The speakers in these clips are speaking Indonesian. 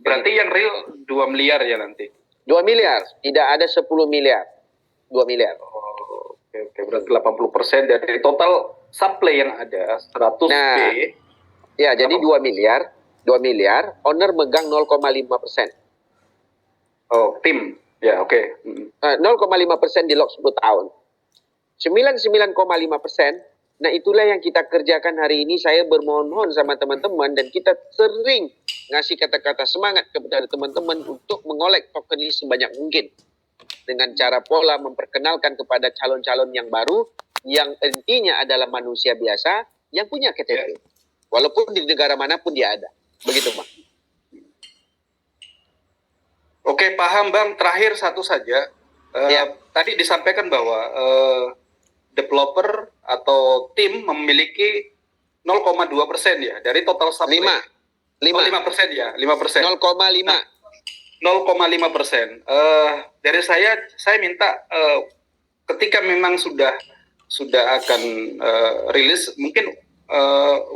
Berarti yang real 2 miliar ya nanti? 2 miliar, tidak ada 10 miliar. 2 miliar. Oh, oke. Berarti 80% dari total supply yang ada, 100 B. Ya, jadi 2 miliar, owner megang 0,5%. Oh, tim. Ya, oke. 0,5% di lock 10 tahun. 99,5%, nah itulah yang kita kerjakan hari ini. Saya bermohon sama teman-teman dan kita sering ngasih kata-kata semangat kepada teman-teman untuk mengolek token ini sebanyak mungkin. Dengan cara pola memperkenalkan kepada calon-calon yang baru, yang intinya adalah manusia biasa yang punya KTP. Walaupun di negara manapun dia ada. Begitu, Bang. Oke, paham Bang. Terakhir satu saja. Tadi disampaikan bahwa developer atau tim memiliki 0,2% ya dari total supply. 5% ya, 5%. 0,5. 0,5%. Dari saya minta ketika memang sudah akan rilis, mungkin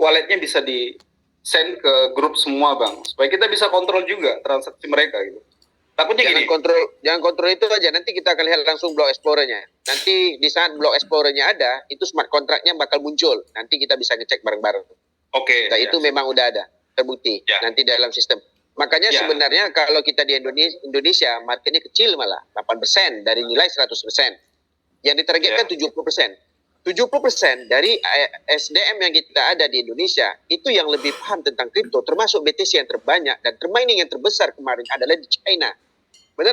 walletnya bisa di send ke grup semua Bang, supaya kita bisa kontrol juga transaksi mereka gitu. Takutnya jangan kontrol itu aja, nanti kita akan lihat langsung block explorer-nya. Nanti di saat block explorer-nya ada, itu smart contract-nya bakal muncul. Nanti kita bisa ngecek bareng-bareng. Oke. Nah, itu memang udah ada, terbukti. Nanti dalam sistem. Makanya sebenarnya kalau kita di Indonesia, marketnya kecil malah, 8% dari nilai 100%. Yang ditargetkan 70%. 70% dari SDM yang kita ada di Indonesia, itu yang lebih paham tentang kripto, termasuk BTC yang terbanyak, dan termining yang terbesar kemarin adalah di China. Benar?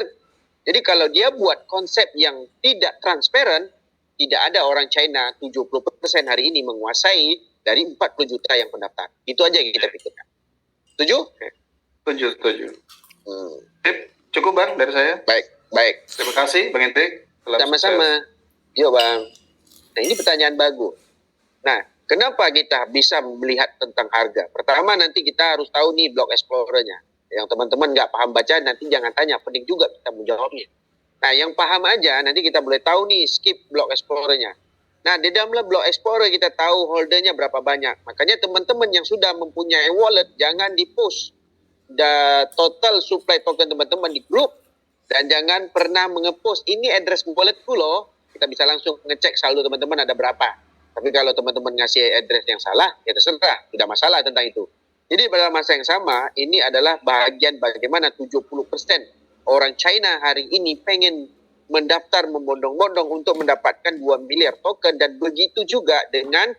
Jadi kalau dia buat konsep yang tidak transparan, tidak ada orang China 70% hari ini menguasai dari 40 juta yang pendaftar. Itu aja yang kita pikirkan. Setuju? Setuju. Tip, cukup Bang dari saya. Baik. Terima kasih Bang Hendrik. Sama-sama. Yuk Bang. Nah ini pertanyaan bagus. Nah, kenapa kita bisa melihat tentang harga? Pertama nanti kita harus tahu nih block explorer-nya. Yang teman-teman nggak paham baca nanti jangan tanya, penting juga kita menjawabnya. Nah yang paham aja nanti kita boleh tahu nih skip block explorer-nya. Nah di dalam block explorer kita tahu holdernya berapa banyak. Makanya teman-teman yang sudah mempunyai wallet jangan di-push total supply token teman-teman di grup. Dan jangan pernah nge-post ini address walletku loh. Kita bisa langsung ngecek saldo teman-teman ada berapa. Tapi kalau teman-teman ngasih address yang salah, ya terserah, tidak masalah tentang itu. Jadi pada masa yang sama, ini adalah bagian bagaimana 70% orang China hari ini pengen mendaftar membondong-bondong untuk mendapatkan 2 miliar token. Dan begitu juga dengan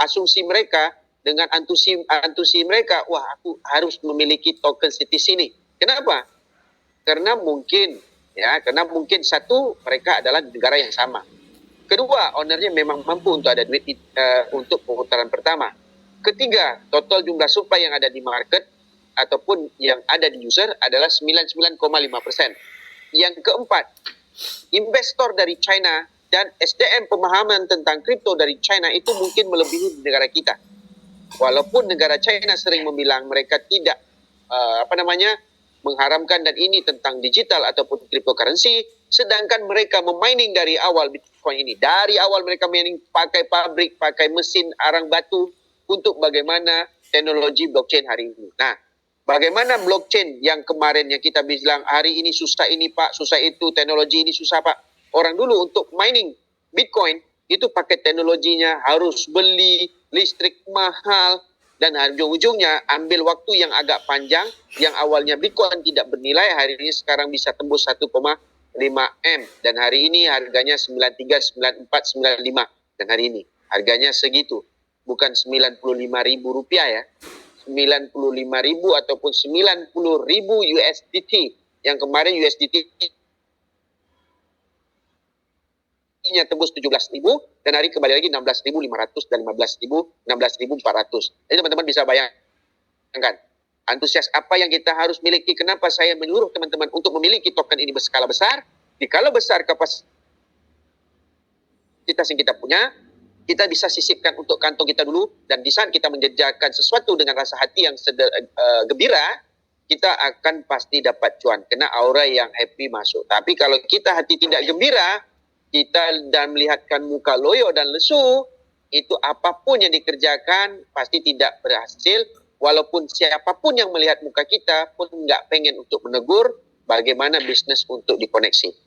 asumsi mereka, dengan antusi mereka, wah aku harus memiliki token CTC ini. Kenapa? Karena mungkin satu, mereka adalah di negara yang sama. Kedua, ownernya memang mampu untuk ada duit untuk pemutaran pertama. Ketiga, total jumlah supply yang ada di market ataupun yang ada di user adalah 99,5%. Yang keempat, investor dari China dan SDM pemahaman tentang kripto dari China itu mungkin melebihi negara kita. Walaupun negara China sering membilang mereka tidak mengharamkan dan ini tentang digital ataupun cryptocurrency, sedangkan mereka memining dari awal Bitcoin ini. Dari awal mereka mining pakai pabrik, pakai mesin arang batu untuk bagaimana teknologi blockchain hari ini. Nah, bagaimana blockchain yang kemarin yang kita bilang hari ini susah ini Pak, susah itu, teknologi ini susah Pak. Orang dulu untuk mining Bitcoin itu pakai teknologinya harus beli listrik mahal, dan ujung-ujungnya ambil waktu yang agak panjang, yang awalnya Bitcoin tidak bernilai, hari ini sekarang bisa tembus 1,5 M. Dan hari ini harganya 93, 94, 95. Dan hari ini harganya segitu. Bukan 95.000 rupiah ya. 95.000 ataupun 90.000 USDT. Yang kemarin USDT nya tembus 17.000 dan hari kembali lagi 16.500 dan 16.400. Jadi teman-teman bisa bayangkan antusias apa yang kita harus miliki. Kenapa saya menyuruh teman-teman untuk memiliki token ini berskala besar? Jikalau besar kapasitas yang kita punya, kita bisa sisipkan untuk kantong kita dulu, dan di saat kita menjejakan sesuatu dengan rasa hati yang gembira, kita akan pasti dapat cuan, kena aura yang happy masuk. Tapi kalau kita hati tidak gembira, kita dan melihatkan muka loyo dan lesu, itu apapun yang dikerjakan pasti tidak berhasil, walaupun siapapun yang melihat muka kita pun nggak pengen untuk menegur, bagaimana bisnis untuk dikoneksi.